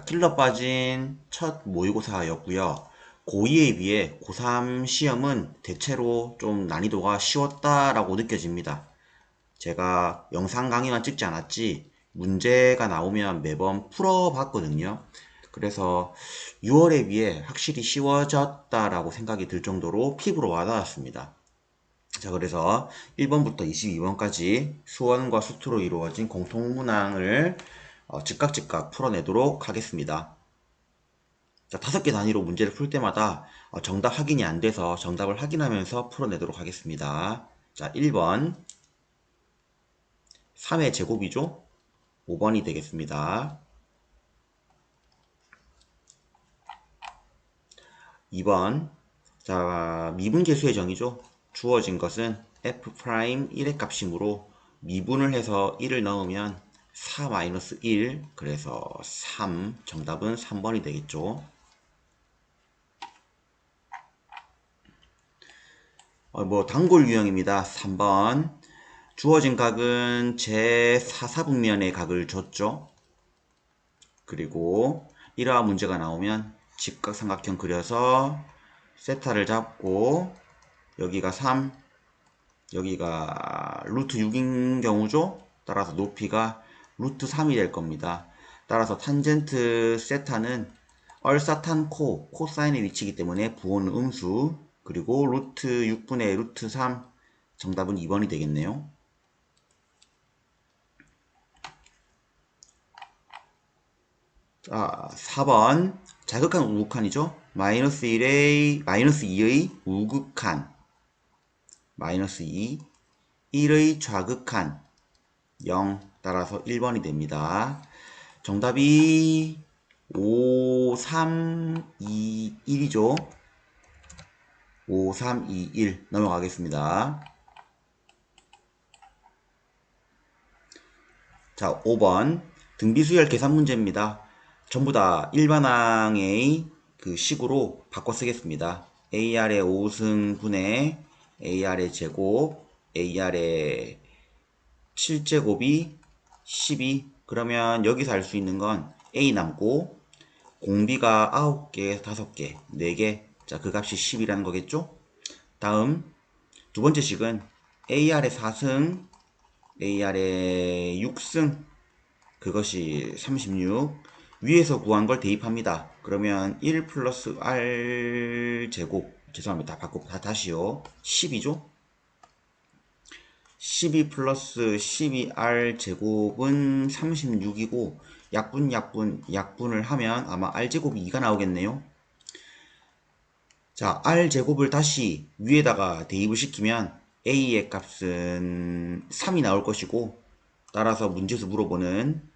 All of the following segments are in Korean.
킬러 빠진 첫 모의고사였고요. 고2에 비해 고3 시험은 대체로 좀 난이도가 쉬웠다라고 느껴집니다. 제가 영상 강의만 찍지 않았지 문제가 나오면 매번 풀어봤거든요. 그래서 6월에 비해 확실히 쉬워졌다라고 생각이 들 정도로 피부로 와닿았습니다. 자, 그래서 1번부터 22번까지 수원과 수투로 이루어진 공통문항을 즉각 풀어내도록 하겠습니다. 자, 5개 단위로 문제를 풀 때마다 정답 확인이 안 돼서 정답을 확인하면서 풀어내도록 하겠습니다. 자, 1번 3의 제곱이죠? 5번이 되겠습니다. 2번 자, 미분계수의 정의죠? 주어진 것은 f'1의 값이므로 미분을 해서 1을 넣으면 4-1 그래서 3 정답은 3번이 되겠죠. 단골 유형입니다. 3번 주어진 각은 제4사분면의 각을 줬죠. 그리고 이러한 문제가 나오면 직각삼각형 그려서 세타를 잡고 여기가 3 여기가 루트 6인 경우죠. 따라서 높이가 루트 3이 될 겁니다. 따라서 탄젠트 세타는 얼사탄 코사인에 위치이기 때문에 부호는 음수 그리고 루트 6분의 루트 3 정답은 2번이 되겠네요. 자, 4번 자극한 우극한이죠. 마이너스 2의 우극한 마이너스 2 1의 좌극한 0 따라서 1번이 됩니다. 정답이 5, 3, 2, 1이죠. 5, 3, 2, 1 넘어가겠습니다. 자, 5번 등비수열 계산 문제입니다. 전부 다 일반항의 그 식으로 바꿔 쓰겠습니다. AR의 5승분의 AR의 제곱, AR의 7제곱이 12. 그러면 여기서 알 수 있는 건 A 남고 공비가 9개, 5개, 4개. 자, 그 값이 10이라는 거겠죠? 다음 두 번째 식은 AR의 4승, AR의 6승 그것이 36 위에서 구한 걸 대입합니다. 그러면 1 플러스 R 제곱 죄송합니다. 다시요. 10이죠? 12 플러스 12R 제곱은 36이고 약분을 하면 아마 R 제곱이 2가 나오겠네요. 자, R 제곱을 다시 위에다가 대입을 시키면 A의 값은 3이 나올 것이고 따라서 문제에서 물어보는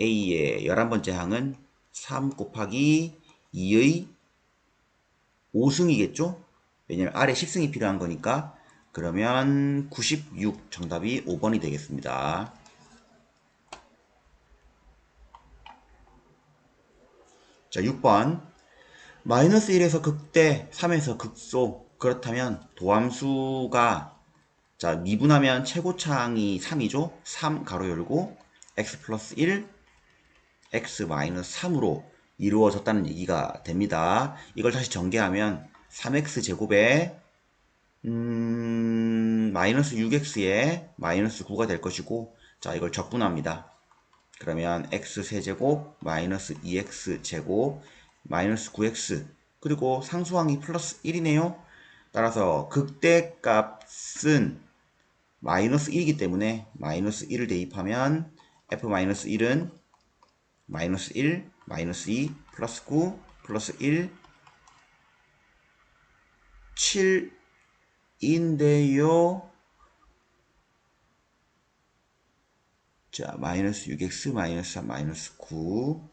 A의 11번째 항은 3 곱하기 2의 5승이겠죠? 왜냐면 R에 10승이 필요한 거니까. 그러면 96 정답이 5번이 되겠습니다. 자, 6번 마이너스 1에서 극대 3에서 극소 그렇다면 도함수가 자 미분하면 최고차항이 3이죠. 3 가로 열고 x 플러스 1 x 마이너스 3으로 이루어졌다는 얘기가 됩니다. 이걸 다시 전개하면 3x 제곱에 마이너스 6x에 마이너스 9가 될 것이고 자 이걸 적분합니다. 그러면 x 세제곱 마이너스 2x 제곱 마이너스 9x 그리고 상수항이 플러스 1이네요. 따라서 극대값은 마이너스 1이기 때문에 마이너스 1을 대입하면 f-1은 마이너스 1, 마이너스 2, 플러스 9, 플러스 1, 7인데요. 자, 마이너스 6x, 마이너스 3, 마이너스 9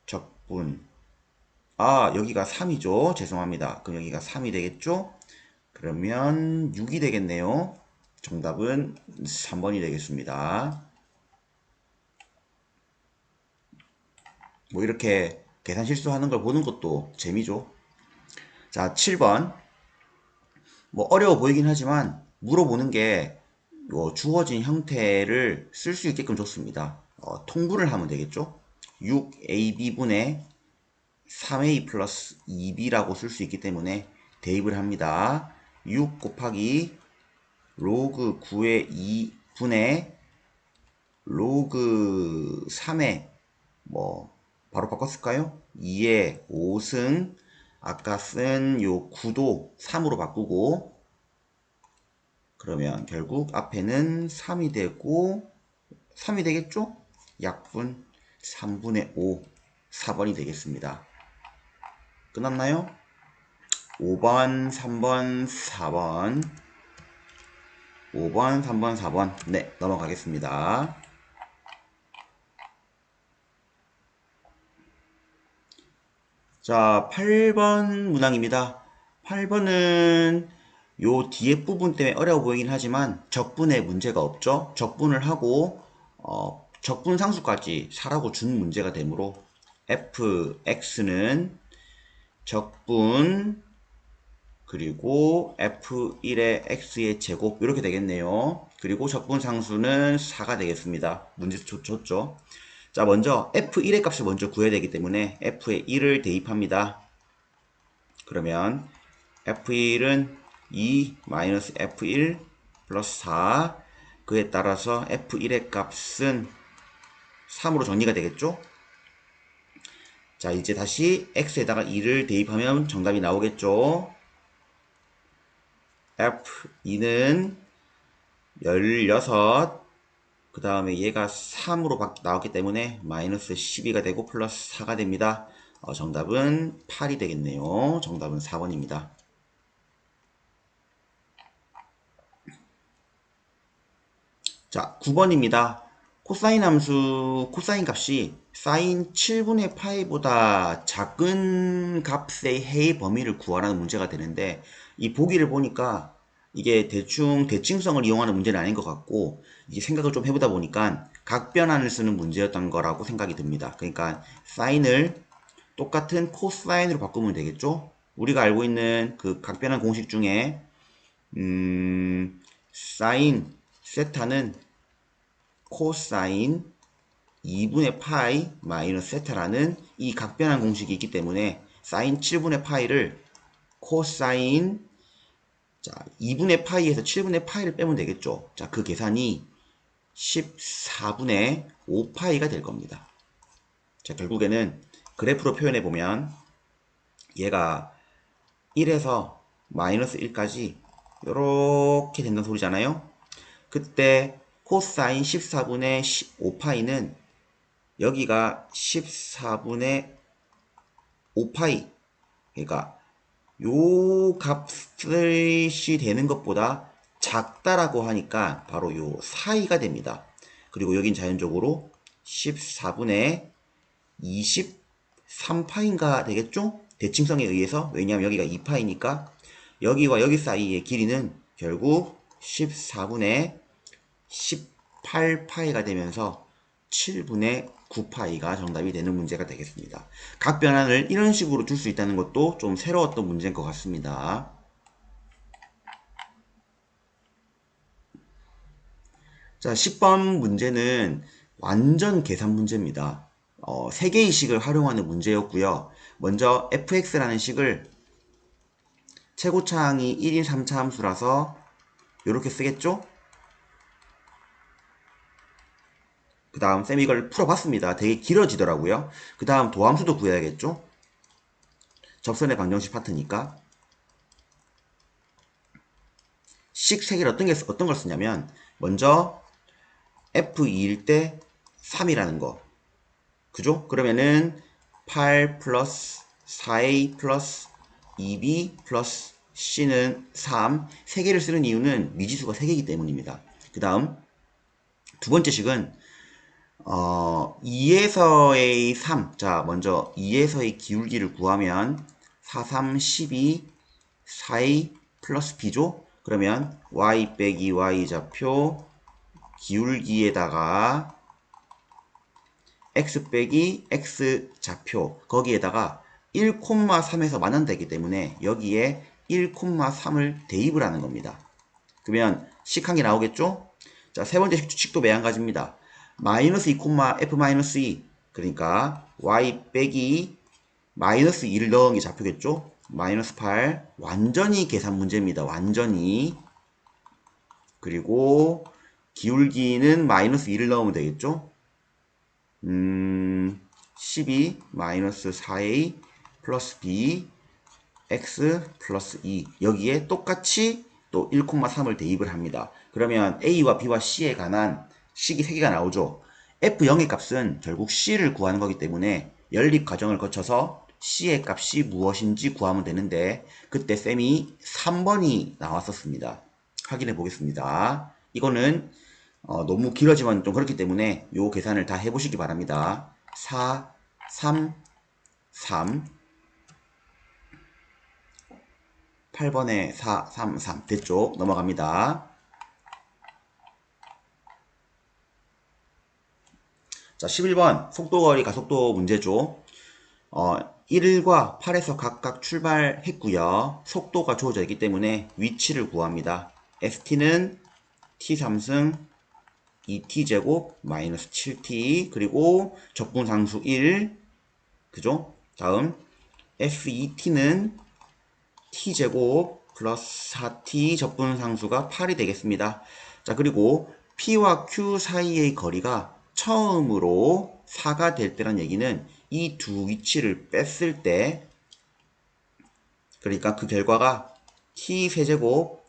적분 여기가 3이죠. 죄송합니다. 그럼 여기가 3이 되겠죠? 그러면 6이 되겠네요. 정답은 3번이 되겠습니다. 뭐 이렇게 계산 실수하는 걸 보는 것도 재미죠. 자, 7번. 뭐 어려워 보이긴 하지만 물어보는 게 주어진 형태를 쓸 수 있게끔 줬습니다. 통분을 하면 되겠죠? 6ab분의 3a 플러스 2b라고 쓸 수 있기 때문에 대입을 합니다. 6 곱하기 로그 9의 2분의 로그 3의 뭐 바로 바꿨을까요? 2의 5승 아까 쓴 요 9도 3으로 바꾸고 그러면 결국 앞에는 3이 되고 3이 되겠죠? 약분 3분의 5 4번이 되겠습니다. 끝났나요? 5번, 3번, 4번 5번, 3번, 4번 네, 넘어가겠습니다. 자, 8번 문항입니다. 8번은 요 뒤에 부분 때문에 어려워 보이긴 하지만 적분에 문제가 없죠. 적분을 하고 적분 상수까지 4라고 준 문제가 되므로 fx는 적분 그리고 f1의 x의 제곱 이렇게 되겠네요. 그리고 적분 상수는 4가 되겠습니다. 문제 줬죠. 자, 먼저 f1의 값을 먼저 구해야 되기 때문에 f의 1을 대입합니다. 그러면 f1은 2 마이너스 f1 플러스 4 그에 따라서 f1의 값은 3으로 정리가 되겠죠? 자, 이제 다시 x에다가 2를 대입하면 정답이 나오겠죠? f2는 16 그 다음에 얘가 3으로 나왔기 때문에 마이너스 12가 되고 플러스 4가 됩니다. 정답은 8이 되겠네요. 정답은 4번입니다. 자, 9번입니다. 코사인 함수 코사인 값이 사인 7분의 파이보다 작은 값의 해의 범위를 구하라는 문제가 되는데 이 보기를 보니까 이게 대충 대칭성을 이용하는 문제는 아닌 것 같고 이게 생각을 좀 해보다 보니까 각변환을 쓰는 문제였던 거라고 생각이 듭니다. 그러니까 사인을 똑같은 코사인으로 바꾸면 되겠죠? 우리가 알고 있는 그 각변환 공식 중에 사인 세타는 코사인 2분의 파이 마이너스 세타라는 이 각변환 공식이 있기 때문에 사인 7분의 파이를 코사인 자 2분의 파이에서 7분의 파이를 빼면 되겠죠. 자, 그 계산이 14분의 5파이가 될 겁니다. 자, 결국에는 그래프로 표현해 보면 얘가 1에서 마이너스 1까지 이렇게 된다는 소리잖아요. 그때 코사인 14분의 5파이는 여기가 14분의 5파이 그러니까 요 값이 되는 것보다 작다라고 하니까 바로 요 사이가 됩니다. 그리고 여긴 자연적으로 14분의 23파인가 되겠죠? 대칭성에 의해서 왜냐하면 여기가 2파이니까 여기와 여기 사이의 길이는 결국 14분의 18파이가 되면서 7분의 9파이가 정답이 되는 문제가 되겠습니다. 각 변환을 이런 식으로 줄 수 있다는 것도 좀 새로웠던 문제인 것 같습니다. 자, 10번 문제는 완전 계산 문제입니다. 3개의 식을 활용하는 문제였고요. 먼저 fx라는 식을 최고차항이 1인 3차 함수라서 이렇게 쓰겠죠? 그 다음 쌤이 이걸 풀어봤습니다. 되게 길어지더라고요. 그 다음 도함수도 구해야겠죠? 접선의 방정식 파트니까. 식 3개를 어떤 걸 쓰냐면 먼저 F2일 때 3이라는 거. 그죠? 그러면은 8 플러스 4A 플러스 2B 플러스 C는 3. 3개를 쓰는 이유는 미지수가 3개이기 때문입니다. 그 다음 두 번째 식은 2에서의 3. 자, 먼저 2에서의 기울기를 구하면 4, 3, 12, 4a 플러스 b죠? 그러면 y 빼기 y 좌표 기울기에다가 x 빼기 x 좌표 거기에다가 1,3에서 만난다기 때문에 여기에 1,3을 대입을 하는 겁니다. 그러면 식 한 개 나오겠죠? 자, 세 번째 식도 매한가지입니다. 마이너스 2, f 마이너스 2 그러니까 y 빼기 마이너스 2를 넣은 게 좌표겠죠? 마이너스 8 완전히 계산 문제입니다. 완전히. 그리고 기울기는 마이너스 2를 넣으면 되겠죠? 12 마이너스 4a 플러스 b x 플러스 2 여기에 똑같이 또 1,3을 대입을 합니다. 그러면 a와 b와 c에 관한 식이 3개가 나오죠. f0의 값은 결국 c를 구하는 거기 때문에 연립 과정을 거쳐서 c의 값이 무엇인지 구하면 되는데 그때 쌤이 3번이 나왔었습니다. 확인해 보겠습니다. 이거는 너무 길어지면 좀 그렇기 때문에 요 계산을 다 해보시기 바랍니다. 4, 3, 3 8번에 4, 3, 3 됐죠? 넘어갑니다. 자, 11번 속도거리 가속도 문제죠. 1과 8에서 각각 출발했고요. 속도가 주어져 있기 때문에 위치를 구합니다. st는 t3승 2t제곱 마이너스 7t 그리고 적분상수 1 그죠? 다음 f2t는 t제곱 플러스 4t 적분상수가 8이 되겠습니다. 자, 그리고 p와 q 사이의 거리가 처음으로 4가 될 때란 얘기는 이 두 위치를 뺐을 때 그러니까 그 결과가 t 세제곱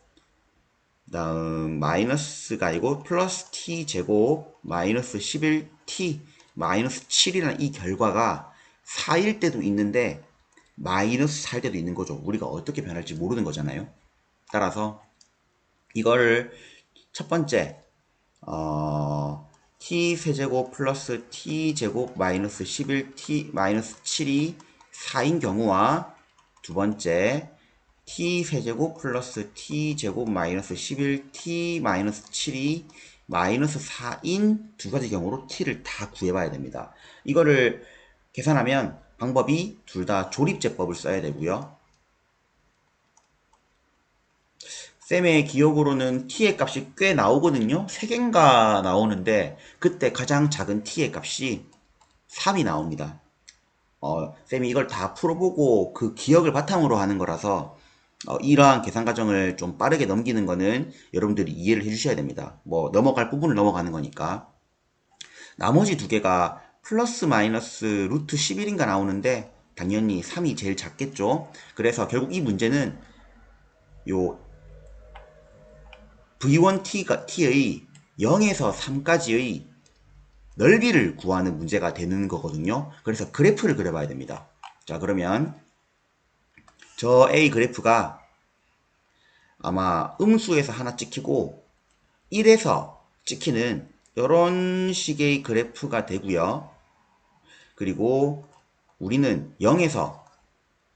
다음 마이너스가 아니고 플러스 t제곱 마이너스 11t 마이너스 7이라는 이 결과가 4일 때도 있는데 마이너스 4일 때도 있는 거죠. 우리가 어떻게 변할지 모르는 거잖아요. 따라서 이거를 첫 번째 t 세제곱 플러스 t 제곱 마이너스 11t 마이너스 7이 4인 경우와 두 번째 t 세제곱 플러스 t 제곱 마이너스 11t 마이너스 7이 마이너스 4인 두 가지 경우로 t를 다 구해봐야 됩니다. 이거를 계산하면 방법이 둘 다 조립제법을 써야 되고요. 쌤의 기억으로는 t의 값이 꽤 나오거든요. 3개인가 나오는데 그때 가장 작은 t의 값이 3이 나옵니다. 쌤이 이걸 다 풀어보고 그 기억을 바탕으로 하는 거라서 이러한 계산 과정을 좀 빠르게 넘기는 거는 여러분들이 이해를 해주셔야 됩니다. 뭐 넘어갈 부분을 넘어가는 거니까. 나머지 두 개가 플러스 마이너스 루트 11인가 나오는데 당연히 3이 제일 작겠죠. 그래서 결국 이 문제는 요 V1T의 0에서 3까지의 넓이를 구하는 문제가 되는 거거든요. 그래서 그래프를 그려봐야 됩니다. 자, 그러면 저 A 그래프가 아마 음수에서 하나 찍히고 1에서 찍히는 이런 식의 그래프가 되고요. 그리고 우리는 0에서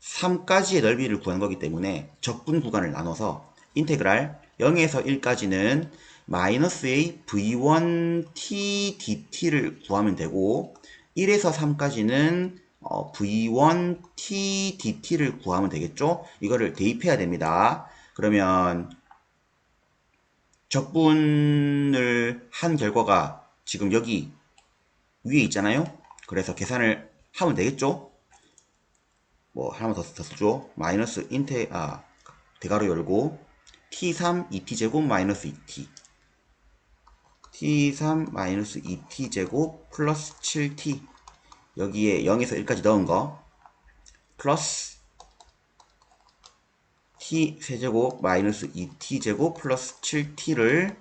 3까지의 넓이를 구하는 거기 때문에 적분 구간을 나눠서 인테그랄 0에서 1까지는 마이너스의 v1t dt를 구하면 되고 1에서 3까지는 v1t dt를 구하면 되겠죠? 이거를 대입해야 됩니다. 그러면 적분을 한 결과가 지금 여기 위에 있잖아요? 그래서 계산을 하면 되겠죠? 뭐 하나만 더 쓰죠. 마이너스 대괄호 열고 t3 2t제곱 마이너스 2t t3 마이너스 2t제곱 플러스 7t 여기에 0에서 1까지 넣은 거 플러스 t 세제곱 마이너스 2t제곱 플러스 7t를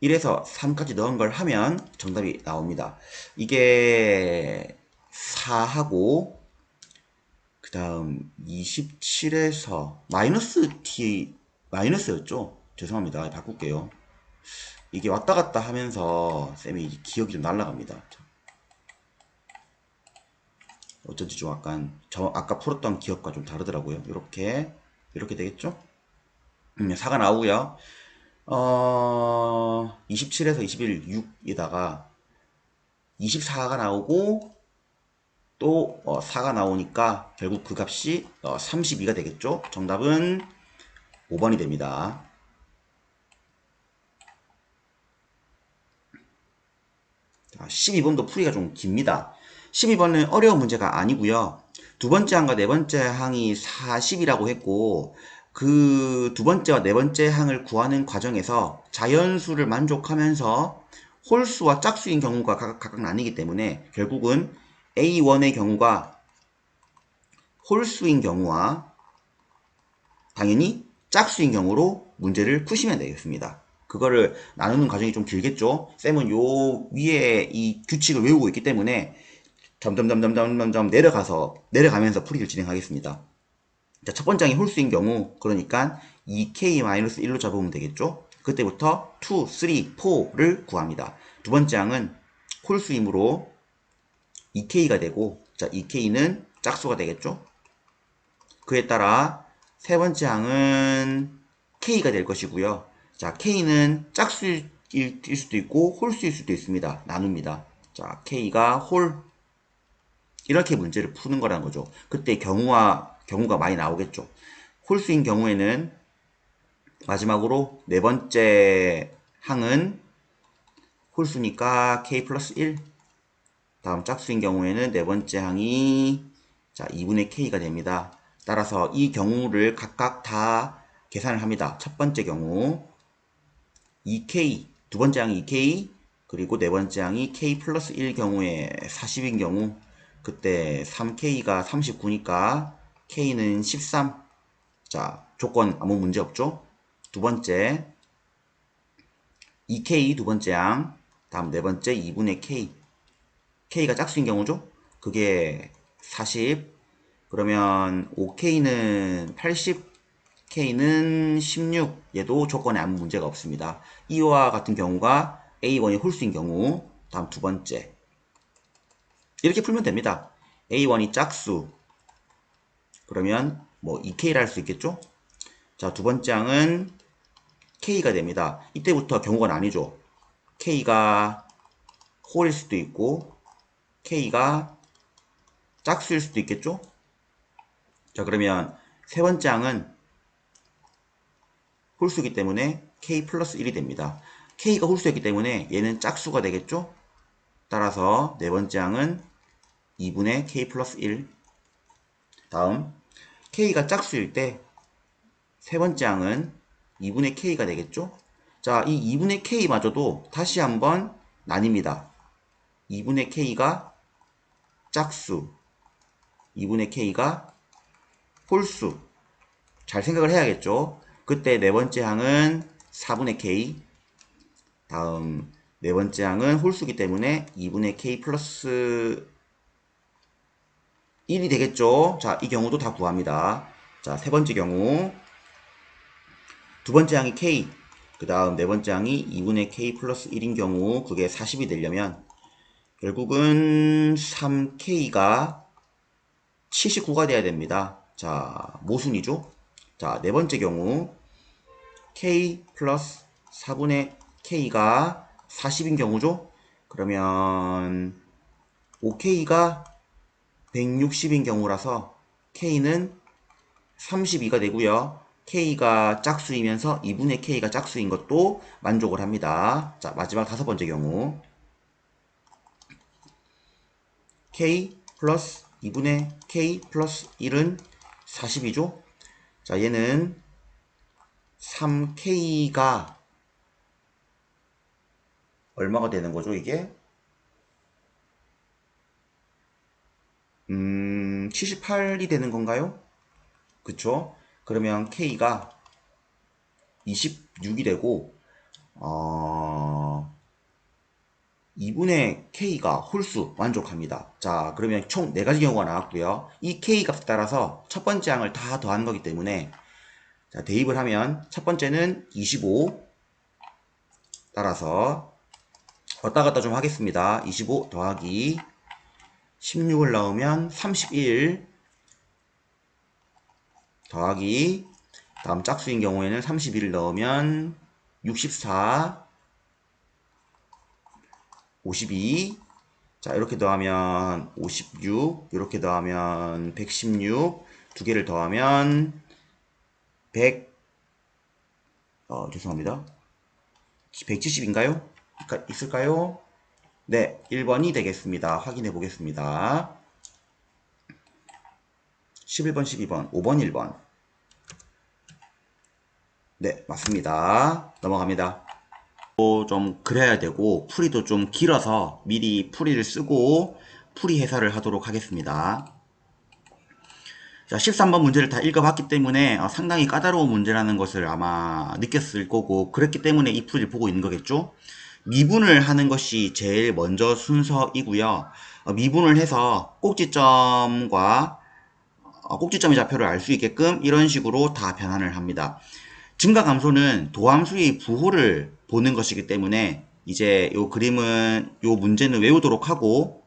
1에서 3까지 넣은 걸 하면 정답이 나옵니다. 이게 4하고 그 다음 27에서 마이너스 t 마이너스였죠? 죄송합니다. 바꿀게요. 이게 왔다 갔다 하면서 쌤이 기억이 좀 날아갑니다. 어쩐지 좀 약간 아까 풀었던 기억과 좀 다르더라고요. 이렇게 되겠죠? 4가 나오고요. 27에서 21 6에다가 24가 나오고 또 4가 나오니까 결국 그 값이 32가 되겠죠? 정답은 5번이 됩니다. 자, 12번도 풀이가 좀 깁니다. 12번은 어려운 문제가 아니고요. 두 번째 항과 네 번째 항이 40이라고 했고 그 두 번째와 네 번째 항을 구하는 과정에서 자연수를 만족하면서 홀수와 짝수인 경우가 각각 나뉘기 때문에 결국은 A1의 경우가 홀수인 경우와 당연히 짝수인 경우로 문제를 푸시면 되겠습니다. 그거를 나누는 과정이 좀 길겠죠? 쌤은 요 위에 이 규칙을 외우고 있기 때문에 점점점점점점 내려가면서 풀이를 진행하겠습니다. 자, 첫 번째 항이 홀수인 경우, 그러니까 2k-1로 잡으면 되겠죠? 그때부터 2, 3, 4를 구합니다. 두 번째 항은 홀수이므로 2k가 되고, 자, 2k는 짝수가 되겠죠? 그에 따라 세 번째 항은 k가 될 것이고요. 자, k는 짝수일 수도 있고 홀수일 수도 있습니다. 나눕니다. 자, k가 홀 이렇게 문제를 푸는 거라는 거죠. 그때 경우가 많이 나오겠죠. 홀수인 경우에는 마지막으로 네 번째 항은 홀수니까 k 플러스 1. 다음 짝수인 경우에는 네 번째 항이 자 2분의 k가 됩니다. 따라서 이 경우를 각각 다 계산을 합니다. 첫 번째 경우 2k, 두 번째 항이 2k, 그리고 네 번째 항이 k 플러스 1 경우에 40인 경우 그때 3k가 39니까 k는 13. 자, 조건 아무 문제 없죠? 두 번째 2k 두 번째 항, 다음 네 번째 2분의 k. k가 짝수인 경우죠? 그게 40. 그러면 5k는 80, k는 16. 얘도 조건에 아무 문제가 없습니다. 이와 같은 경우가 A1이 홀수인 경우, 다음 두 번째. 이렇게 풀면 됩니다. A1이 짝수. 그러면 뭐 2k를 할 수 있겠죠? 자, 두 번째 항은 k가 됩니다. 이때부터 경우가 나뉘죠. k가 홀일 수도 있고, k가 짝수일 수도 있겠죠? 자, 그러면 세 번째 항은 홀수이기 때문에 k 플러스 1이 됩니다. k가 홀수였기 때문에 얘는 짝수가 되겠죠? 따라서 네 번째 항은 2분의 k 플러스 1. 다음 k가 짝수일 때 세 번째 항은 2분의 k가 되겠죠? 자, 이 2분의 k마저도 다시 한번 나뉩니다. 2분의 k가 짝수, 2분의 k가 홀수. 잘 생각을 해야겠죠? 그때 네 번째 항은 4분의 k, 다음 네 번째 항은 홀수기 때문에 2분의 k 플러스 1이 되겠죠? 자, 이 경우도 다 구합니다. 자, 세 번째 경우 두 번째 항이 k, 그 다음 네 번째 항이 2분의 k 플러스 1인 경우 그게 40이 되려면 결국은 3k가 79가 돼야 됩니다. 자, 모순이죠? 자, 네 번째 경우 k 플러스 4분의 k가 40인 경우죠? 그러면 5k가 160인 경우라서 k는 32가 되고요. k가 짝수이면서 2분의 k가 짝수인 것도 만족을 합니다. 자, 마지막 다섯 번째 경우 k 플러스 2분의 k 플러스 1은 40이죠. 자, 얘는 3k가 얼마가 되는 거죠, 이게? 78이 되는 건가요? 그쵸? 그러면 k가 26이 되고 2분의 k가 홀수 만족합니다. 자, 그러면 총 4가지 경우가 나왔고요. 이 k 값에 따라서 첫 번째 항을 다 더하는 거기 때문에 자, 대입을 하면 첫 번째는 25 따라서 왔다 갔다 좀 하겠습니다. 25 더하기 16을 넣으면 31 더하기 다음 짝수인 경우에는 31을 넣으면 64 52. 자, 이렇게 더하면 56, 이렇게 더하면 116, 두 개를 더하면 100, 죄송합니다. 170인가요? 있을까요? 네, 1번이 되겠습니다. 확인해 보겠습니다. 11번, 12번, 5번, 1번. 네, 맞습니다. 넘어갑니다. 좀 그래야 되고 풀이도 좀 길어서 미리 풀이를 쓰고 풀이 해설을 하도록 하겠습니다. 자, 13번 문제를 다 읽어봤기 때문에 상당히 까다로운 문제라는 것을 아마 느꼈을 거고 그랬기 때문에 이 풀이를 보고 있는 거겠죠. 미분을 하는 것이 제일 먼저 순서이고요. 미분을 해서 꼭지점과 꼭지점의 좌표를 알 수 있게끔 이런 식으로 다 변환을 합니다. 증가 감소는 도함수의 부호를 보는 것이기 때문에 이제 요 그림은 요 문제는 외우도록 하고,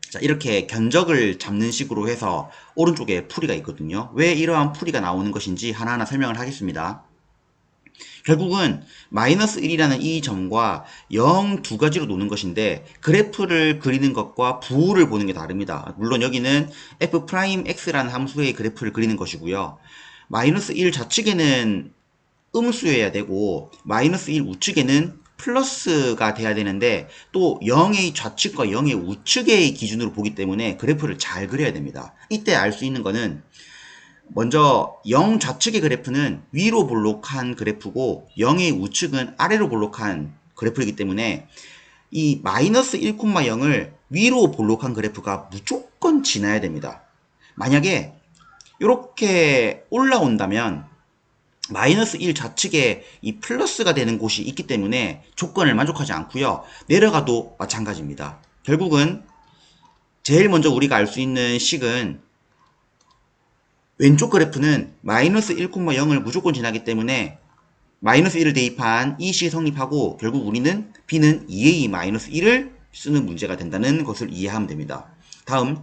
자, 이렇게 견적을 잡는 식으로 해서 오른쪽에 풀이가 있거든요. 왜 이러한 풀이가 나오는 것인지 하나하나 설명을 하겠습니다. 결국은 마이너스 1이라는 이 점과 0 두 가지로 노는 것인데 그래프를 그리는 것과 부호를 보는 게 다릅니다. 물론 여기는 f'x라는 함수의 그래프를 그리는 것이고요. 마이너스 1 좌측에는 음수여야 되고 마이너스 1 우측에는 플러스가 돼야 되는데 또 0의 좌측과 0의 우측의 기준으로 보기 때문에 그래프를 잘 그려야 됩니다. 이때 알 수 있는 거는 먼저 0 좌측의 그래프는 위로 볼록한 그래프고 0의 우측은 아래로 볼록한 그래프이기 때문에 이 마이너스 1,0을 위로 볼록한 그래프가 무조건 지나야 됩니다. 만약에 이렇게 올라온다면 마이너스 1 좌측에 이 플러스가 되는 곳이 있기 때문에 조건을 만족하지 않고요. 내려가도 마찬가지입니다. 결국은 제일 먼저 우리가 알 수 있는 식은 왼쪽 그래프는 마이너스 1,0을 무조건 지나기 때문에 마이너스 1을 대입한 이 식이 성립하고 결국 우리는 b는 2a 마이너스 1을 쓰는 문제가 된다는 것을 이해하면 됩니다. 다음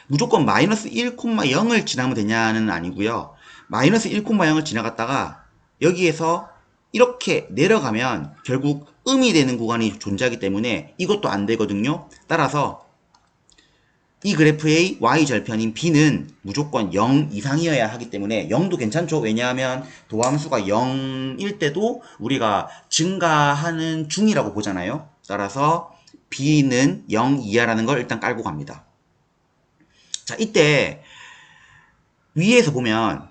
무조건 마이너스 1,0을 지나면 되냐는 아니고요. 마이너스 1,0을 지나갔다가 여기에서 이렇게 내려가면 결국 음이 되는 구간이 존재하기 때문에 이것도 안 되거든요. 따라서 이 그래프의 y절편인 b는 무조건 0 이상이어야 하기 때문에 0도 괜찮죠. 왜냐하면 도함수가 0일 때도 우리가 증가하는 중이라고 보잖아요. 따라서 b는 0 이하라는 걸 일단 깔고 갑니다. 자, 이때 위에서 보면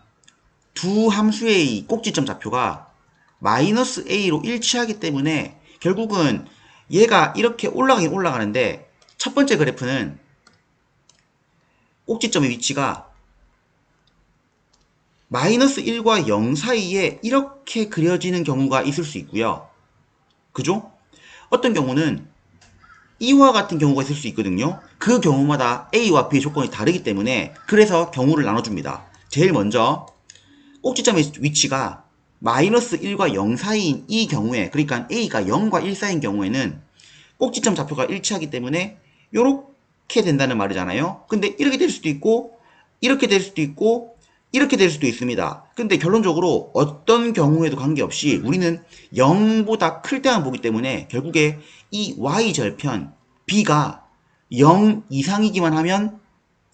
두 함수의 꼭지점 좌표가 마이너스 a로 일치하기 때문에 결국은 얘가 이렇게 올라가긴 올라가는데 첫 번째 그래프는 꼭지점의 위치가 마이너스 1과 0 사이에 이렇게 그려지는 경우가 있을 수 있고요. 그죠? 어떤 경우는 이와 같은 경우가 있을 수 있거든요. 그 경우마다 A와 B의 조건이 다르기 때문에 그래서 경우를 나눠줍니다. 제일 먼저 꼭지점의 위치가 마이너스 1과 0 사이인 이 경우에, 그러니까 A가 0과 1 사이인 경우에는 꼭지점 좌표가 일치하기 때문에 이렇게 된다는 말이잖아요. 근데 이렇게 될 수도 있고 이렇게 될 수도 있고 이렇게 될 수도 있습니다. 근데 결론적으로 어떤 경우에도 관계없이 우리는 0보다 클 때만 보기 때문에 결국에 이 y절편 b가 0 이상이기만 하면,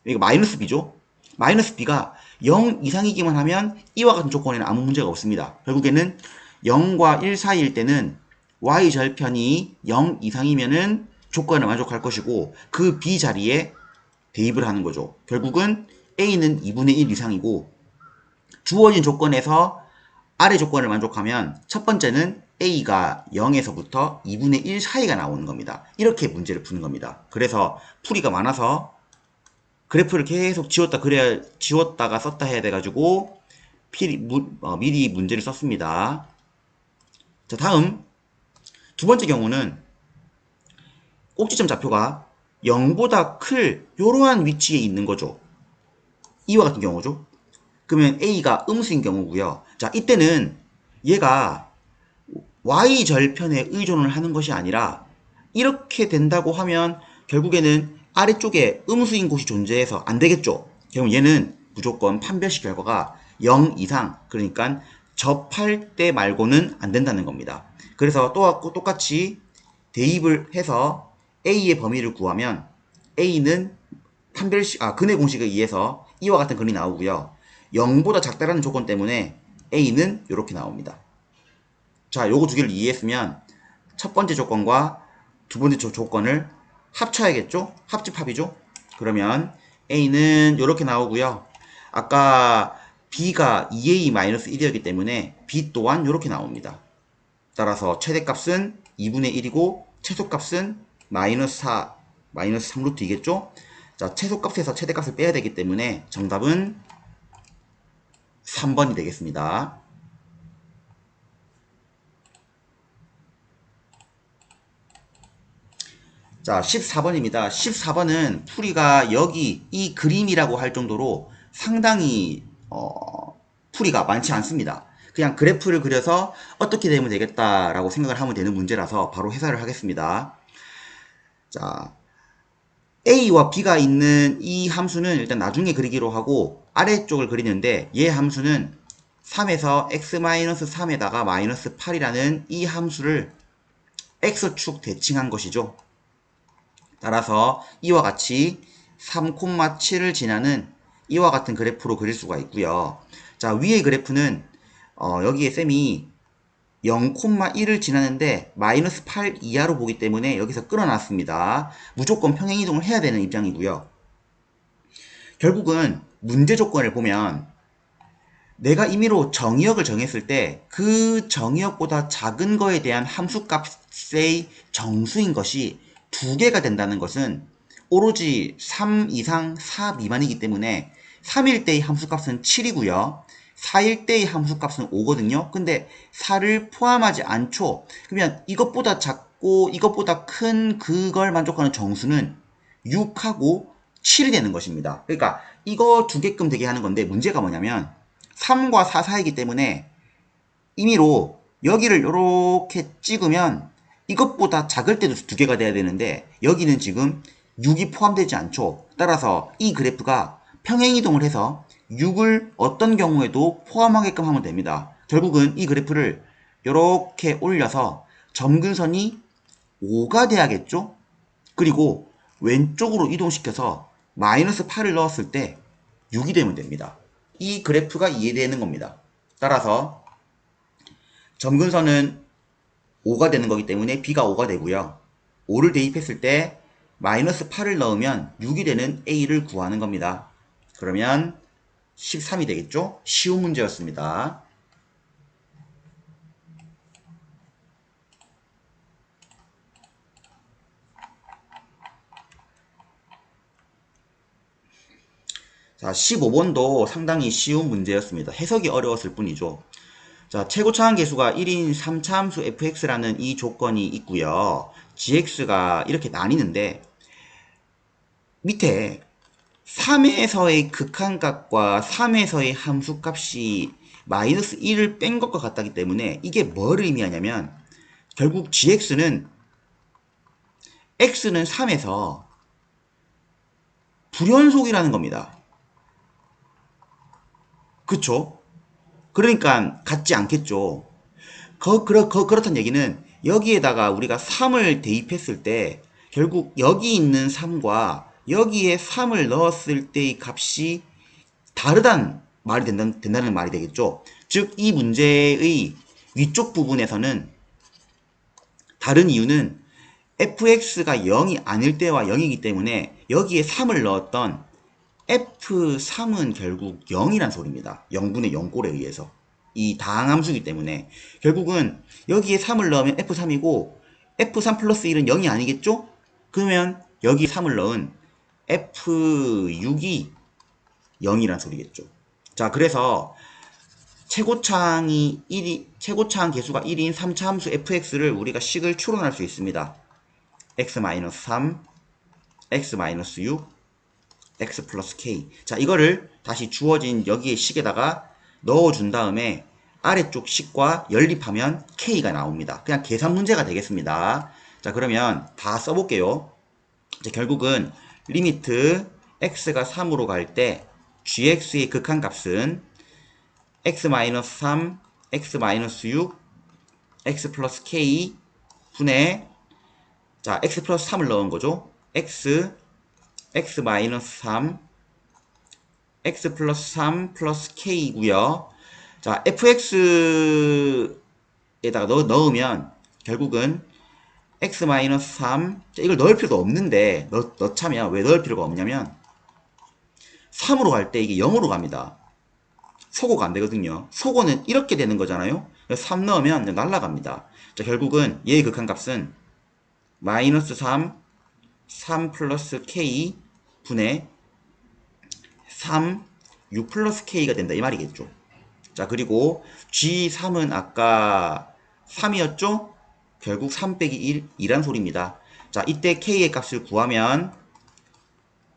이거 마이너스 b죠. 마이너스 b가 0 이상이기만 하면 이와 같은 조건에는 아무 문제가 없습니다. 결국에는 0과 1 사이일 때는 y절편이 0 이상이면은 조건을 만족할 것이고 그 b 자리에 대입을 하는 거죠. 결국은 a는 2분의 1 이상이고 주어진 조건에서 아래 조건을 만족하면 첫 번째는 a가 0에서부터 2분의 1 사이가 나오는 겁니다. 이렇게 문제를 푸는 겁니다. 그래서 풀이가 많아서 그래프를 계속 지웠다가 썼다 해야 돼가지고 미리 문제를 썼습니다. 자, 다음 두 번째 경우는 꼭지점 좌표가 0보다 클 이러한 위치에 있는 거죠. 이와 같은 경우죠. 그러면 A가 음수인 경우고요. 자, 이때는 얘가 Y절편에 의존을 하는 것이 아니라 이렇게 된다고 하면 결국에는 아래쪽에 음수인 곳이 존재해서 안 되겠죠. 그럼 얘는 무조건 판별식 결과가 0 이상, 그러니까 접할 때 말고는 안 된다는 겁니다. 그래서 똑같이 대입을 해서 A의 범위를 구하면 A는 근해 공식에 의해서 이와 같은 글이 나오고요. 0보다 작다라는 조건 때문에 A는 이렇게 나옵니다. 자, 요거 두 개를 이해했으면 첫 번째 조건과 두 번째 조건을 합쳐야겠죠? 합집합이죠? 그러면 A는 이렇게 나오고요. 아까 B가 2A-1이었기 때문에 B 또한 이렇게 나옵니다. 따라서 최대값은 2분의 1이고 최소값은 마이너스 4, 마이너스 3루트이겠죠? 자, 최소값에서 최대값을 빼야 되기 때문에 정답은 3번이 되겠습니다. 자, 14번입니다. 14번은 풀이가 여기 이 그림이라고 할 정도로 상당히 풀이가 많지 않습니다. 그냥 그래프를 그려서 어떻게 되면 되겠다라고 생각을 하면 되는 문제라서 바로 해설을 하겠습니다. 자, A와 B가 있는 이 함수는 일단 나중에 그리기로 하고 아래쪽을 그리는데 얘 함수는 3에서 x-3에다가 마이너스 8이라는 이 함수를 x축 대칭한 것이죠. 따라서 이와 같이 3,7을 지나는 이와 같은 그래프로 그릴 수가 있고요. 자, 위의 그래프는 여기에 쌤이 0,1을 지나는데 마이너스 8 이하로 보기 때문에 여기서 끌어놨습니다. 무조건 평행이동을 해야 되는 입장이고요. 결국은 문제 조건을 보면 내가 임의로 정의역을 정했을 때 그 정의역보다 작은 거에 대한 함수값의 정수인 것이 두 개가 된다는 것은 오로지 3 이상 4 미만이기 때문에 3일 때의 함수값은 7이고요. 4일 때의 함수값은 5거든요. 근데 4를 포함하지 않죠. 그러면 이것보다 작고 이것보다 큰 그걸 만족하는 정수는 6하고 7이 되는 것입니다. 그러니까 이거 두 개끔 되게 하는 건데 문제가 뭐냐면 3과 4 사이기 때문에 임의로 여기를 이렇게 찍으면 이것보다 작을 때도 두 개가 돼야 되는데 여기는 지금 6이 포함되지 않죠. 따라서 이 그래프가 평행이동을 해서 6을 어떤 경우에도 포함하게끔 하면 됩니다. 결국은 이 그래프를 이렇게 올려서 점근선이 5가 돼야겠죠. 그리고 왼쪽으로 이동시켜서 마이너스 8을 넣었을 때 6이 되면 됩니다. 이 그래프가 이해되는 겁니다. 따라서 점근선은 5가 되는 거기 때문에 B가 5가 되고요. 5를 대입했을 때 마이너스 8을 넣으면 6이 되는 A를 구하는 겁니다. 그러면 13이 되겠죠? 쉬운 문제였습니다. 자, 15번도 상당히 쉬운 문제였습니다. 해석이 어려웠을 뿐이죠. 자, 최고 차항 계수가 1인 3차함수 fx라는 이 조건이 있고요. gx가 이렇게 나뉘는데 밑에 3에서의 극한값과 3에서의 함수값이 마이너스 1을 뺀 것과 같다기 때문에 이게 뭘 의미하냐면 결국 gx는 x는 3에서 불연속이라는 겁니다. 그쵸? 그러니까 같지 않겠죠. 그렇다는 얘기는 여기에다가 우리가 3을 대입했을 때 결국 여기 있는 3과 여기에 3을 넣었을 때의 값이 다르다는 말이 된다는 말이 되겠죠. 즉, 이 문제의 위쪽 부분에서는 다른 이유는 fx가 0이 아닐 때와 0이기 때문에 여기에 3을 넣었던 f3은 결국 0이란 소리입니다. 0분의 0꼴에 의해서. 이 다항함수이기 때문에 결국은 여기에 3을 넣으면 f3이고 f3 플러스 1은 0이 아니겠죠? 그러면 여기 3을 넣은 f6이 0이란 소리겠죠. 자, 그래서 최고차항 계수가 1인 3차 함수 fx를 우리가 식을 추론할 수 있습니다. x-3, x-6, x 플러스 k. 자, 이거를 다시 주어진 여기에 식에다가 넣어준 다음에 아래쪽 식과 연립하면 k가 나옵니다. 그냥 계산 문제가 되겠습니다. 자, 그러면 다 써볼게요. 자, 결국은 리미트 x가 3으로 갈 때 gx의 극한값은 x-3, x-6, x 플러스 k 분의 자, x 플러스 3을 넣은 거죠. x-3, x 플러스 3 플러스 k이고요. 자, fx에다가 넣으면 결국은 x-3 이걸 넣을 필요도 없는데 넣자면 왜 넣을 필요가 없냐면 3으로 갈 때 이게 0으로 갑니다. 소거가 안 되거든요. 소거는 이렇게 되는 거잖아요. 3 넣으면 날라갑니다. 자, 결국은 얘의 극한값은 마이너스 3 플러스 k 분의 3 6 플러스 k가 된다 이 말이겠죠. 자, 그리고 G3은 아까 3이었죠? 결국 3 빼기 1 2란 소리입니다. 자, 이때 k의 값을 구하면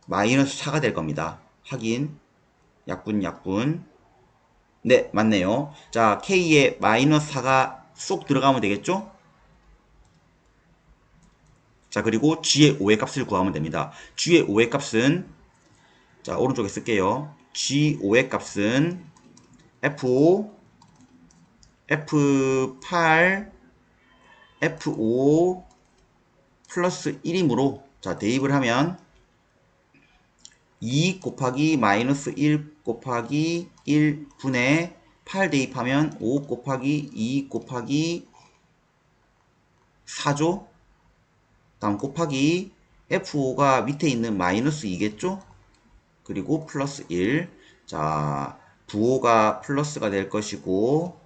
마이너스 4가 될 겁니다. 확인. 약분. 네, 맞네요. 자, k에 마이너스 4가 쏙 들어가면 되겠죠? 자, 그리고 g의 5의 값을 구하면 됩니다. g의 5의 값은 자, 오른쪽에 쓸게요. g5의 값은 f5 f8 f5 플러스 1이므로 자, 대입을 하면 2 곱하기 마이너스 1 곱하기 1분의 8 대입하면 5 곱하기 2 곱하기 4죠? 다음 곱하기 F5가 밑에 있는 마이너스 2겠죠? 그리고 플러스 1. 자, 부호가 플러스가 될 것이고,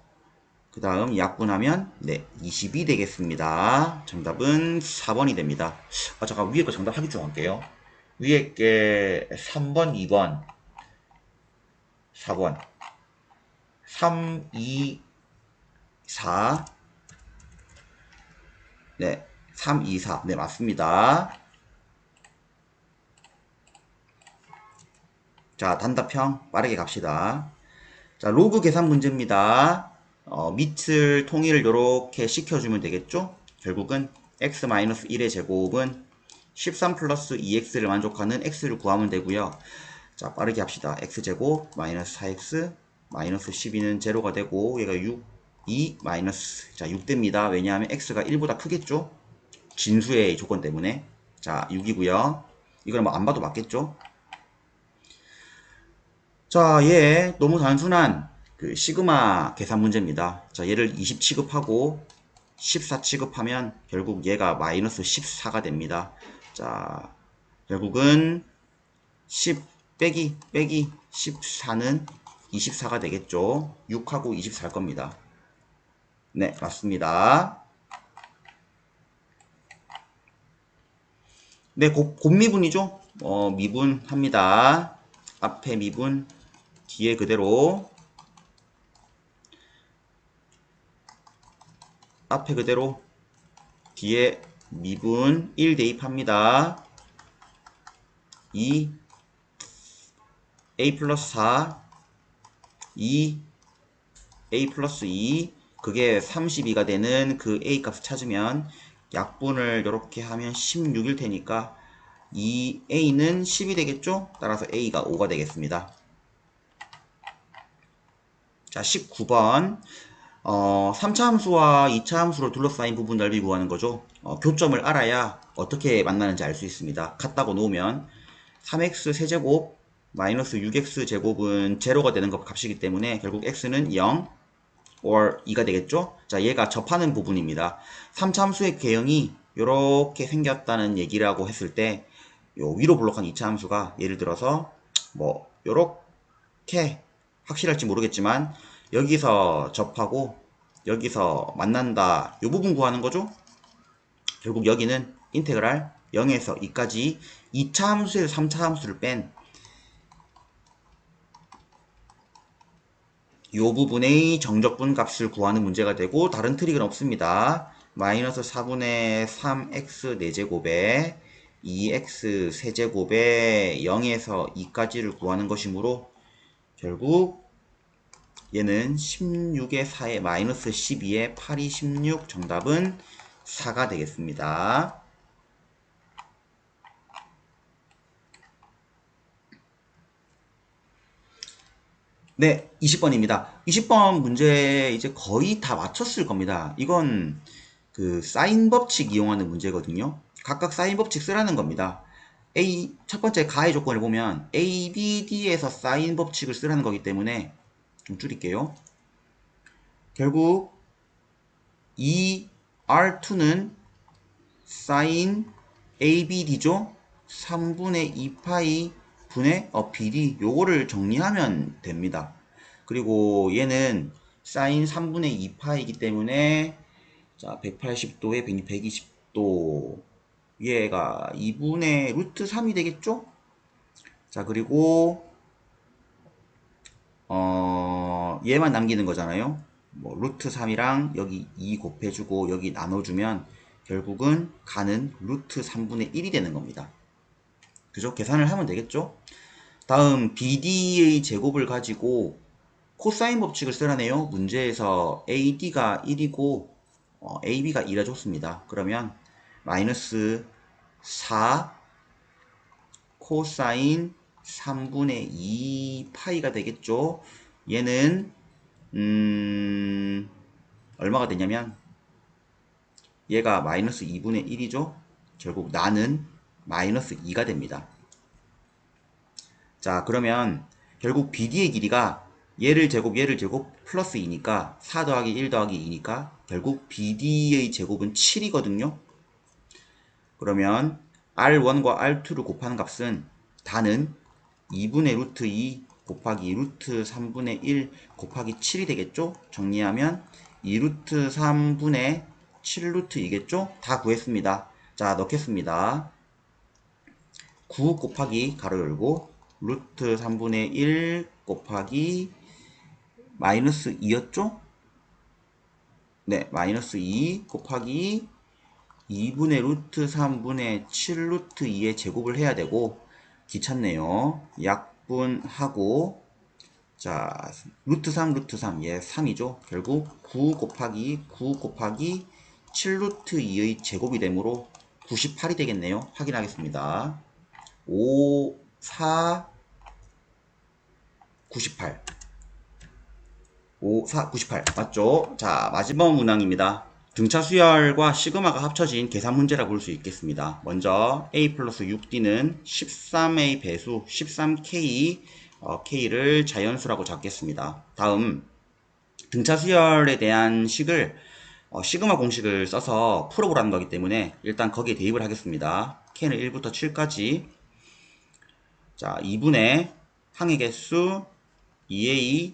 그 다음 약분하면, 네, 20이 되겠습니다. 정답은 4번이 됩니다. 아, 잠깐, 위에 거 정답 확인 좀 할게요. 위에 게 3번, 2번, 4번. 3, 2, 4. 네, 3, 2, 4. 네, 맞습니다. 자, 단답형 빠르게 갑시다. 자, 로그 계산 문제입니다. 밑을 통일을 이렇게 시켜주면 되겠죠? 결국은 x-1의 제곱은 13 플러스 2x를 만족하는 x를 구하면 되고요. 자, 빠르게 합시다. x제곱 마이너스 4x 마이너스 12는 제로가 되고 얘가 6, 2 마이너스 자, 6됩니다. 왜냐하면 x가 1보다 크겠죠? 진수의 조건 때문에. 자, 6이고요. 이걸 뭐 안 봐도 맞겠죠? 자, 얘 너무 단순한 그 시그마 계산 문제입니다. 자, 얘를 20 취급하고 14 취급하면 결국 얘가 마이너스 14가 됩니다. 자, 결국은 10 빼기 14는 24가 되겠죠. 6하고 24일 겁니다. 네, 맞습니다. 네, 곱미분이죠. 미분합니다. 앞에 미분, 뒤에 그대로 앞에 그대로 뒤에 미분 1 대입합니다. 2 a 플러스 4 2 a 플러스 2 그게 32가 되는 그 a 값을 찾으면 약분을 이렇게 하면 16일 테니까 이 a는 10이 되겠죠? 따라서 a가 5가 되겠습니다. 자, 19번 3차 함수와 2차 함수로 둘러싸인 부분 넓이 구하는 거죠. 교점을 알아야 어떻게 만나는지 알 수 있습니다. 같다고 놓으면 3x 세제곱 마이너스 6x 제곱은 제로가 되는 것 값이기 때문에 결국 x는 0 or 2가 되겠죠. 자, 얘가 접하는 부분입니다. 3차 함수의 개형이 이렇게 생겼다는 얘기라고 했을 때 요 위로 블록한 2차 함수가 예를 들어서 뭐 요렇게 확실할지 모르겠지만 여기서 접하고 여기서 만난다 요 부분 구하는 거죠. 결국 여기는 인테그랄 0에서 2까지 2차 함수에서 3차 함수를 뺀 이 부분의 정적분 값을 구하는 문제가 되고 다른 트릭은 없습니다. 마이너스 4분의 3x 4제곱에 2x 세제곱에 0에서 2까지를 구하는 것이므로 결국 얘는 16의 4에 마이너스 12에 8이 16 정답은 4가 되겠습니다. 네, 20번입니다. 20번 문제 이제 거의 다 맞췄을 겁니다. 이건 그 사인 법칙 이용하는 문제거든요. 각각 사인 법칙 쓰라는 겁니다. 첫 번째 가해 조건을 보면 A, B, D에서 사인 법칙을 쓰라는 거기 때문에 좀 줄일게요. 결국 이 R2는 사인 ABD죠? 3분의 2파이 분의 BD 요거를 정리하면 됩니다. 그리고 얘는 사인 3분의 2파이기 때문에 자 180도에 120도 얘가 2분의 루트 3이 되겠죠? 자 그리고 얘만 남기는 거잖아요. 뭐 루트 3이랑 여기 2 곱해주고 여기 나눠주면 결국은 가는 루트 3분의 1이 되는 겁니다. 그죠? 계산을 하면 되겠죠? 다음 BD의 제곱을 가지고 코사인 법칙을 쓰라네요. 문제에서 AD가 1이고 AB가 2라 줬습니다. 그러면 마이너스 4 코사인 3분의 2 파이가 되겠죠. 얘는 얼마가 되냐면 얘가 마이너스 2분의 1이죠. 결국 나는 마이너스 2가 됩니다. 자 그러면 결국 BD의 길이가 얘를 제곱 플러스 2니까 4 더하기 1 더하기 2니까 결국 BD의 제곱은 7이거든요. 그러면 R1과 R2를 곱하는 값은 다는 2분의 루트 2 곱하기 루트 3분의 1 곱하기 7이 되겠죠? 정리하면 2루트 3분의 7루트 2겠죠? 다 구했습니다. 자 넣겠습니다. 9 곱하기 가로 열고 루트 3분의 1 곱하기 마이너스 2였죠? 네, 마이너스 2 곱하기 2분의 루트 3분의 7 루트 2의 제곱을 해야 되고 귀찮네요. 약분하고 자 루트 3 루트 3 얘 3이죠. 결국 9 곱하기 7 루트 2의 제곱이 되므로 98이 되겠네요. 확인하겠습니다. 5 4 98 5 4 98 맞죠? 자 마지막 문항입니다. 등차 수열과 시그마가 합쳐진 계산 문제라 볼 수 있겠습니다. 먼저 a 플러스 6d는 13a 배수 13k k를 자연수라고 잡겠습니다. 다음 등차 수열에 대한 식을 시그마 공식을 써서 풀어보라는 거기 때문에 일단 거기에 대입을 하겠습니다. k는 1부터 7까지 자 2분의 항의 개수 2a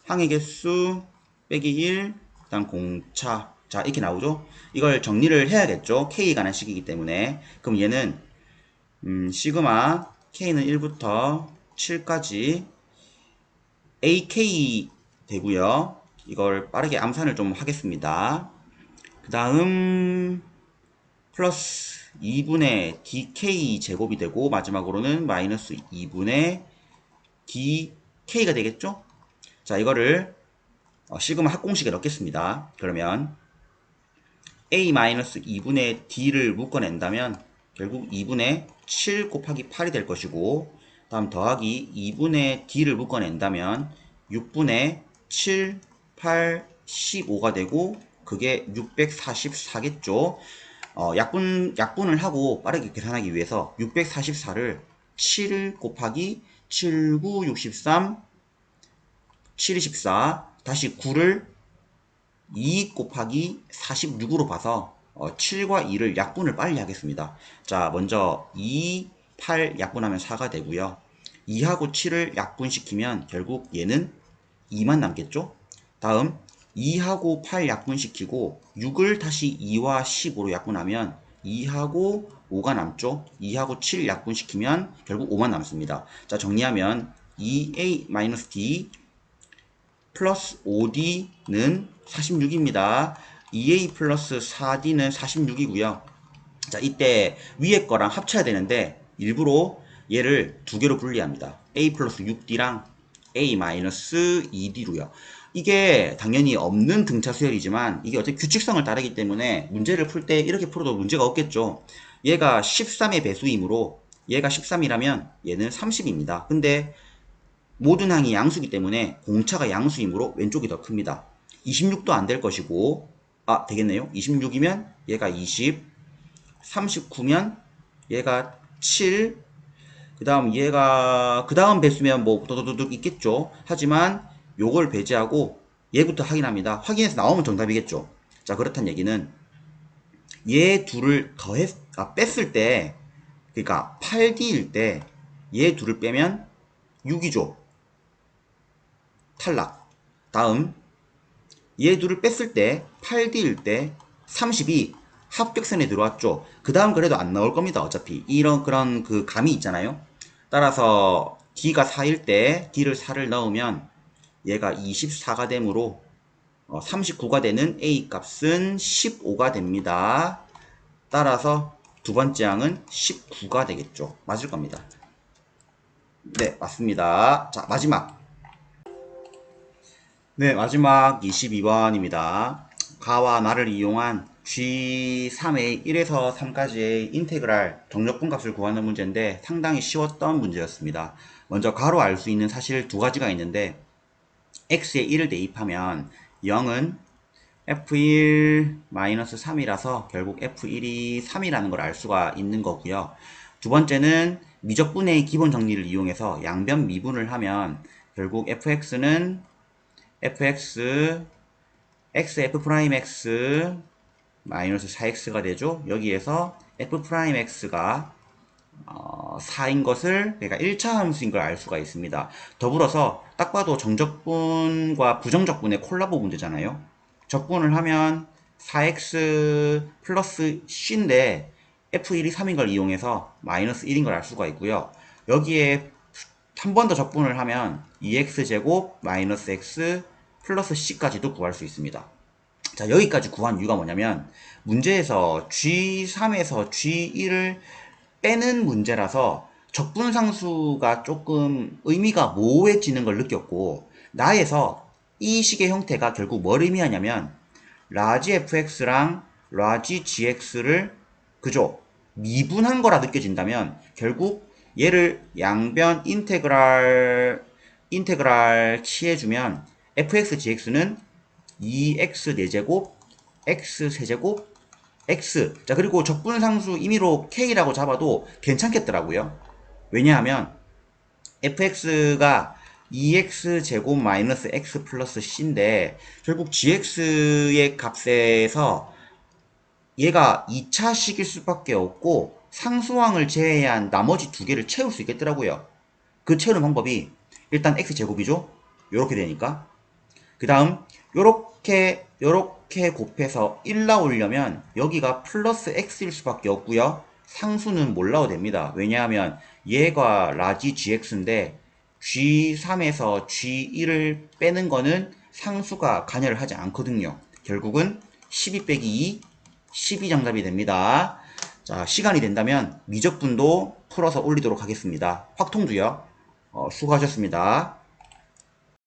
항의 개수 빼기 1 일단 공차 자 이렇게 나오죠. 이걸 정리를 해야겠죠. K에 관한 식이기 때문에 그럼 얘는 시그마 K는 1부터 7까지 AK 되고요. 이걸 빠르게 암산을 좀 하겠습니다. 그 다음 플러스 2분의 DK 제곱이 되고 마지막으로는 마이너스 2분의 DK가 되겠죠. 자 이거를 시그마 합공식에 넣겠습니다. 그러면 a-2분의 d를 묶어낸다면 결국 2분의 7 곱하기 8이 될 것이고 다음 더하기 2분의 d를 묶어낸다면 6분의 7, 8, 15가 되고 그게 644겠죠. 약분을 하고 빠르게 계산하기 위해서 644를 7 곱하기 7, 9, 63, 7, 24 다시 9를 2 곱하기 46으로 봐서 7과 2를 약분을 빨리 하겠습니다. 자 먼저 2, 8 약분하면 4가 되고요. 2하고 7을 약분시키면 결국 얘는 2만 남겠죠. 다음 2하고 8 약분시키고 6을 다시 2와 15로 약분하면 2하고 5가 남죠. 2하고 7 약분시키면 결국 5만 남습니다. 자 정리하면 2a-d 플러스 5d는 46입니다. 2a 플러스 4d는 46이고요. 자, 이때 위에 거랑 합쳐야 되는데 일부러 얘를 두 개로 분리합니다. a 플러스 6d랑 a 마이너스 2d로요. 이게 당연히 없는 등차 수열이지만 이게 어차피 규칙성을 따르기 때문에 문제를 풀 때 이렇게 풀어도 문제가 없겠죠. 얘가 13의 배수이므로 얘가 13이라면 얘는 30입니다. 근데 모든 항이 양수이기 때문에 공차가 양수이므로 왼쪽이 더 큽니다. 26도 안 될 것이고 되겠네요. 26이면 얘가 20 39면 얘가 7 그 다음 얘가 그 다음 배수면 뭐 도도도둑 있겠죠. 하지만 요걸 배제하고 얘부터 확인합니다. 확인해서 나오면 정답이겠죠. 자 그렇단 얘기는 얘 둘을 뺐을 때, 그러니까 8D일 때 얘 둘을 빼면 6이죠. 탈락. 다음 얘 둘을 뺐을 때 8D일 때 32 합격선에 들어왔죠. 그 다음 그래도 안 나올 겁니다. 어차피 이런 그런 그 감이 있잖아요. 따라서 D가 4일 때 D를 4를 넣으면 얘가 24가 되므로 39가 되는 A 값은 15가 됩니다. 따라서 두 번째 항은 19가 되겠죠. 맞을 겁니다. 네, 맞습니다. 자, 마지막. 네, 마지막 22번입니다. 가와 나를 이용한 G3의 1에서 3까지의 인테그랄 정적분 값을 구하는 문제인데 상당히 쉬웠던 문제였습니다. 먼저 가로 알 수 있는 사실 두 가지가 있는데 x에 1을 대입하면 0은 f1-3이라서 결국 f1이 3이라는 걸 알 수가 있는 거고요. 두 번째는 미적분의 기본 정리를 이용해서 양변 미분을 하면 결국 fx는 fx xf'(x) 마이너스 4x가 되죠. 여기에서 f'x가 4인 것을, 그러니까 1차 함수인 걸 알 수가 있습니다. 더불어서 딱 봐도 정적분과 부정적분의 콜라보 문제잖아요. 적분을 하면 4x 플러스 c인데 f1이 3인 걸 이용해서 마이너스 1인 걸 알 수가 있고요. 여기에 한 번 더 적분을 하면 2x제곱 마이너스 x 플러스 c까지도 구할 수 있습니다. 자, 여기까지 구한 이유가 뭐냐면 문제에서 G3에서 G1을 빼는 문제라서 적분상수가 조금 의미가 모호해지는 걸 느꼈고, 나에서 이 식의 형태가 결국 뭘 의미하냐면 라지 fx랑 라지 gx를 그죠? 미분한 거라 느껴진다면 결국 얘를 양변 인테그랄 취해주면 fx gx는 2x 4제곱 x 세제곱 x. 자, 그리고 적분상수 임의로 k라고 잡아도 괜찮겠더라고요. 왜냐하면 fx가 2x 제곱 마이너스 x 플러스 c인데 결국 gx의 값에서 얘가 2차식일 수밖에 없고 상수항을 제외한 나머지 두 개를 채울 수 있겠더라고요. 그 채우는 방법이 일단 x제곱이죠. 요렇게 되니까. 그 다음 요렇게 곱해서 1 나오려면 여기가 플러스 x일 수밖에 없고요. 상수는 몰라도 됩니다. 왜냐하면 얘가 라지 gx인데 g3에서 g1을 빼는 거는 상수가 관여를 하지 않거든요. 결국은 12 빼기 2, 12 정답이 됩니다. 자, 시간이 된다면 미적분도 풀어서 올리도록 하겠습니다. 확통도요. 수고하셨습니다.